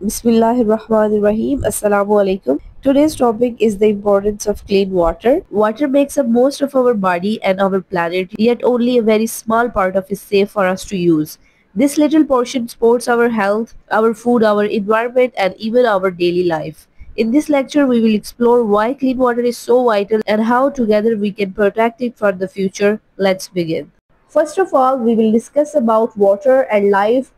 Bismillahirrahmanirrahim. Assalamu alaikum. Today's topic is the importance of clean water. Water makes up most of our body and our planet, yet only a very small part of is safe for us to use. This little portion supports our health, our food, our environment, and even our daily life. In this lecture, we will explore why clean water is so vital and how together we can protect it for the future. Let's begin. First of all, we will discuss about water and life,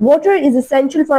Water is essential for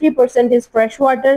3% is fresh water.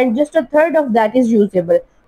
and just a third of that is usable.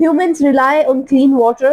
Humans rely on clean water.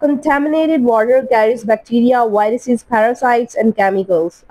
Contaminated water carries bacteria, viruses, parasites and chemicals.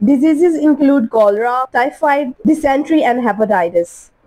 Diseases include cholera, typhoid, dysentery and hepatitis.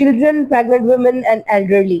children, pregnant women and elderly.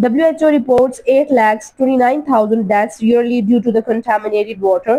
WHO reports 8,29,000 deaths yearly due to the contaminated water.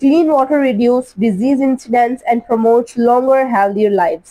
Clean water reduce disease incidence and promotes longer, healthier lives.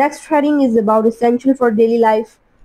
Next heading is about essential for daily life.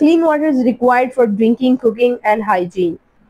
Clean water is required for drinking, cooking and hygiene.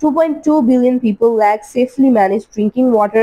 2.2 billion people lack safely managed drinking water.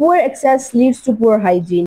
Poor access leads to poor hygiene.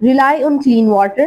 rely on clean water.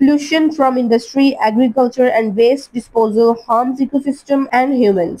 Pollution from industry, agriculture and waste disposal harms ecosystem and humans.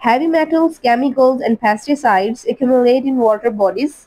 Heavy metals, chemicals and pesticides accumulate in water bodies.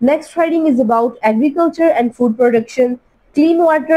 Next heading is about agriculture and food production. Clean water,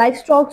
livestock,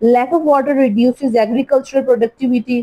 Lack of water reduces agricultural productivity.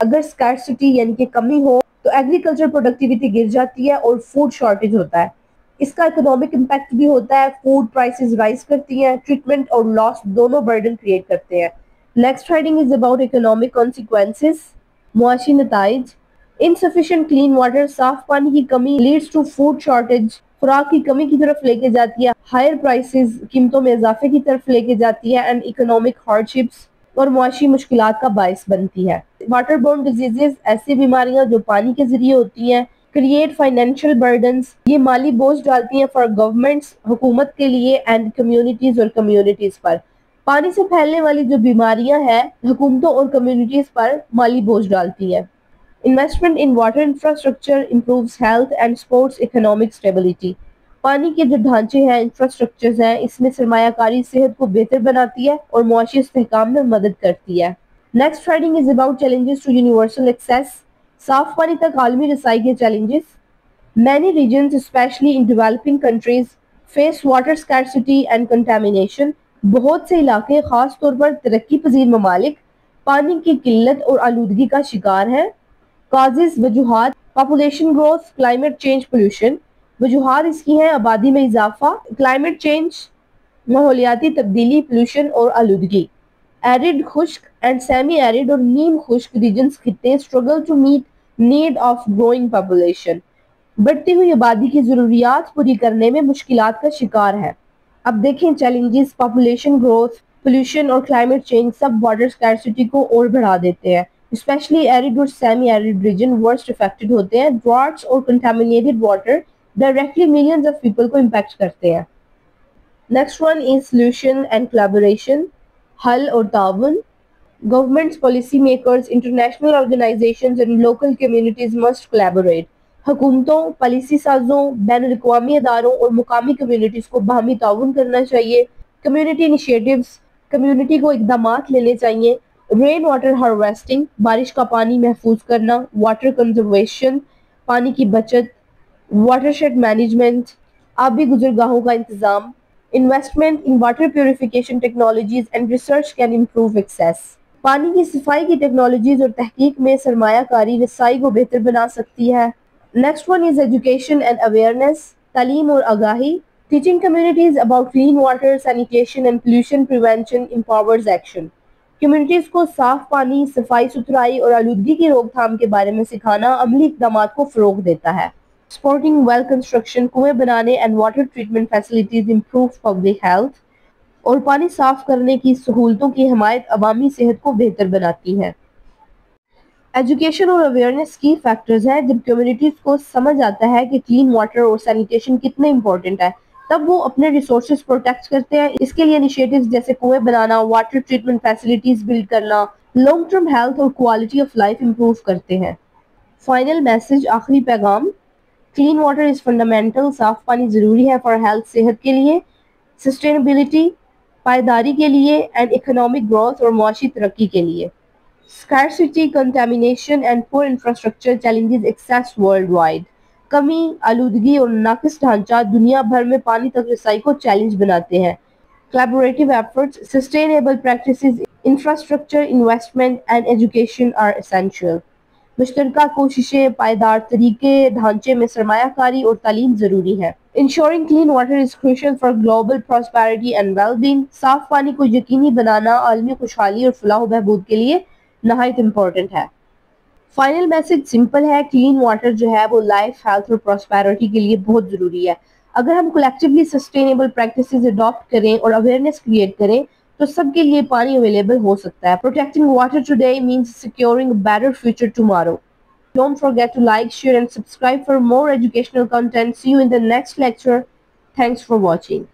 اگر scarcity یعنی کہ کمی ہو تو agriculture productivity گر جاتی ہے اور food shortage ہوتا ہے. اس کا اکنامک امپیکٹ بھی ہوتا ہے. فوڈ پرائسز رائز کرتی ہیں. ٹریٹمنٹ اور لاس دونوں برڈن کریٹ کرتے ہیں. Next heading is about economic consequences. معاشی نتائج. انسفیشینٹ کلین واٹر صاف پانی کی کمی لیڈز ٹو فوڈ شارٹیج. خوراک کی کمی کی طرف لے کے جاتی ہے. ہائر پرائسز قیمتوں میں اضافے کی طرف لے کے جاتی ہے. اینڈ اکنامک ہارڈشپس اور معاشی مشکلات کا باعث بنتی ہے. واٹر بورن ڈیزیزز ایسی بیماریاں جو پانی کے ذریعے ہوتی ہیں. Create financial burdens. یہ مالی بوجھ ڈالتی ہیں فار گورنمنٹس حکومت کے لیے اینڈ کمیونٹیز اور کمیونٹیز پر. پانی سے پھیلنے والی جو بیماریاں ہیں حکومتوں اور کمیونٹیز پر مالی بوجھ ڈالتی ہیں. Investment in water infrastructure improves health and supports economic stability. پانی کے جو ڈھانچے ہیں انفراسٹرکچرز ہیں اس میں سرمایہ کاری صحت کو بہتر بناتی ہے اور معاشی استحکام میں مدد کرتی ہے. Next heading is about challenges to universal access. صاف پانی تک عالمی رسائی کے challenges. Many regions, especially in developing countries, face water scarcity and contamination. بہت سے علاقے خاص طور پر ترقی پذیر ممالک پانی کی قلت اور آلودگی کا شکار ہیں. کازز وجوہات population growth climate change pollution. وجوہات اس کی ہیں آبادی میں اضافہ کلائمیٹ چینج ماحولیاتی تبدیلی پولوشن اور آلودگی. ایرڈ خشک اینڈ سیمی ایرڈ اور نیم خشک ریجنز خطے struggle to meet need of growing population. بڑھتی ہوئی آبادی کی ضروریات پوری کرنے میں مشکلات کا شکار ہے. اب دیکھیں چیلنجز پاپولیشن گروتھ پولوشن اور کلائمیٹ چینج سب واٹر اسکارسٹی کو اور بڑھا دیتے ہیں. اسپیشلی ایرڈ اور semi arid region worst affected ہوتے ہیں. ڈراٹس اور contaminated water directly millions of people کو امپیکٹ کرتے ہیں. Next one is solution and collaboration. حل اور تعاون. Governments policy makers international organizations and local communities must collaborate. حکومتوں پالیسی سازوں بین الاقوامی اداروں اور مقامی کمیونٹیز کو باہمی تعاون کرنا چاہیے. کمیونٹی انیشیٹیوز کمیونٹی کو اقدامات لینے چاہیے. رین واٹر ہارویسٹنگ بارش کا پانی محفوظ کرنا. واٹر کنزرویشن پانی کی بچت. واٹر شیڈ مینجمنٹ آبی گزرگاہوں کا انتظام. Investment in water purification technologies and research can improve access. پانی کی صفائی کی ٹیکنالوجیز اور تحقیق میں سرمایہ کاری رسائی کو بہتر بنا سکتی ہے. Next one is education and awareness. تعلیم اور آگاہی. Teaching communities about clean water sanitation and pollution prevention empowers action. Communities کو صاف پانی صفائی ستھرائی اور آلودگی کی روک تھام کے بارے میں سکھانا عملی اقدامات کو فروغ دیتا ہے. سپورٹنگ ویل کنسٹرکشن کنویں بنانے and water treatment facilities improve public health. اور پانی صاف کرنے کی سہولتوں کی حمایت عوامی صحت کو بہتر بناتی ہے. ایجوکیشن اور اویئرنیس کی فیکٹرز ہیں. جب کمیونٹیز کو سمجھ آتا ہے کہ کلین واٹر اور سینیٹیشن کتنے امپورٹنٹ ہے تب وہ اپنے ریسورسز پروٹیکٹ کرتے ہیں. اس کے لیے انیشیٹیوز جیسے کنویں بنانا واٹر ٹریٹمنٹ فیسلٹیز بلڈ کرنا لانگ ٹرم ہیلتھ اور کوالٹی آف لائف امپروو کرتے ہیں. فائنل میسج آخری پیغام. Clean water is fundamental. صاف پانی ضروری ہے فار ہیلتھ صحت کے لیے سسٹینیبلٹی پائیداری کے لیے اینڈ اکنامک گروتھ اور معاشی ترقی کے لیے. Scarcity, contamination and poor infrastructure challenges access worldwide. کمی آلودگی اور ناقص ڈھانچہ دنیا بھر میں پانی تک رسائی کو چیلنج بناتے ہیں. Collaborative efforts, sustainable practices, infrastructure investment and education are essential. مشترکہ کوششیں پائیدار طریقے ڈھانچے میں سرمایہ کاری اور تعلیم ضروری ہے. Ensuring clean water is crucial for global prosperity and well-being. صاف پانی کو یقینی بنانا عالمی خوشحالی اور فلاح و بہبود کے لیے نہایت امپورٹنٹ ہے. فائنل میسج سمپل ہے. کلین واٹر جو ہے وہ لائف ہیلتھ اور پراسپیرٹی کے لیے بہت ضروری ہے. اگر ہم کولیکٹیولی سسٹینیبل پریکٹسز اڈاپٹ کریں اور اویئرنیس کریٹ کریں تو سب کے لیے پانی اویلیبل ہو سکتا ہے. Protecting water today means securing a better future tomorrow. Don't forget to like, share and subscribe for more educational content. See you in the next lecture. Thanks for watching.